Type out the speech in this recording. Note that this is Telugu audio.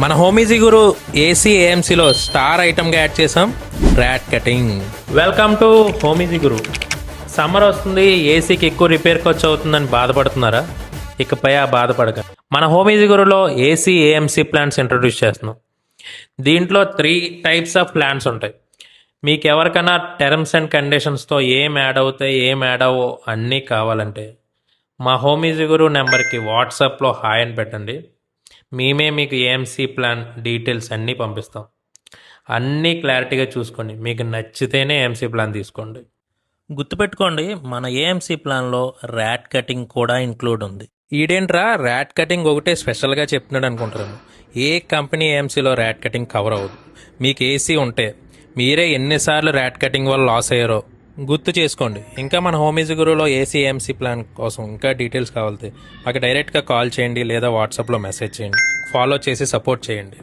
మన హోమీజీ గురు ఏసీ ఏఎంసీలో స్టార్ ఐటమ్గా యాడ్ చేసాం ర్యాట్ కటింగ్. వెల్కమ్ టు హోమీజీ గురు. సమ్మర్ వస్తుంది, ఏసీకి ఎక్కువ రిపేర్ ఖర్చు అవుతుందని బాధపడుతున్నారా? ఇకపై ఆ బాధపడక మన హోమీజీ గురులో ఏసీ ఏఎంసీ ప్లాన్స్ ఇంట్రొడ్యూస్ చేస్తున్నాం. దీంట్లో 3 టైప్స్ ఆఫ్ ప్లాన్స్ ఉంటాయి. మీకు ఎవరికైనా టర్మ్స్ అండ్ కండిషన్స్తో ఏం యాడ్ అవుతాయి, ఏం యాడ్ అవ్వో అన్నీ కావాలంటే మా హోమీజీ గురు నెంబర్కి వాట్సాప్లో హాయ్ అని పెట్టండి. మేమే మీకు ఏఎంసీ ప్లాన్ డీటెయిల్స్ అన్నీ పంపిస్తాం. అన్నీ క్లారిటీగా చూసుకోండి. మీకు నచ్చితేనే ఏఎంసీ ప్లాన్ తీసుకోండి. గుర్తుపెట్టుకోండి, మన ఏఎంసీ ప్లాన్లో ర్యాట్ కటింగ్ కూడా ఇంక్లూడ్ ఉంది. ఈడేంట్రా ర్యాట్ కటింగ్ ఒకటే స్పెషల్గా చెప్తున్నాడు అనుకుంటారు. ఏ కంపెనీ ఏఎంసీలో ర్యాట్ కటింగ్ కవర్ అవ్వదు. మీకు ఏసీ ఉంటే మీరే ఎన్నిసార్లు ర్యాట్ కటింగ్ వల్ల లాస్ అయ్యారో గుర్తు చేసుకోండి. ఇంకా మన హోమీజీ గురులో ఏసీ ఏఎంసీ ప్లాన్ కోసం ఇంకా డీటెయిల్స్ కావాలితే మాకు డైరెక్ట్గా కాల్ చేయండి లేదా వాట్సాప్లో మెసేజ్ చేయండి. ఫాలో చేసి సపోర్ట్ చేయండి.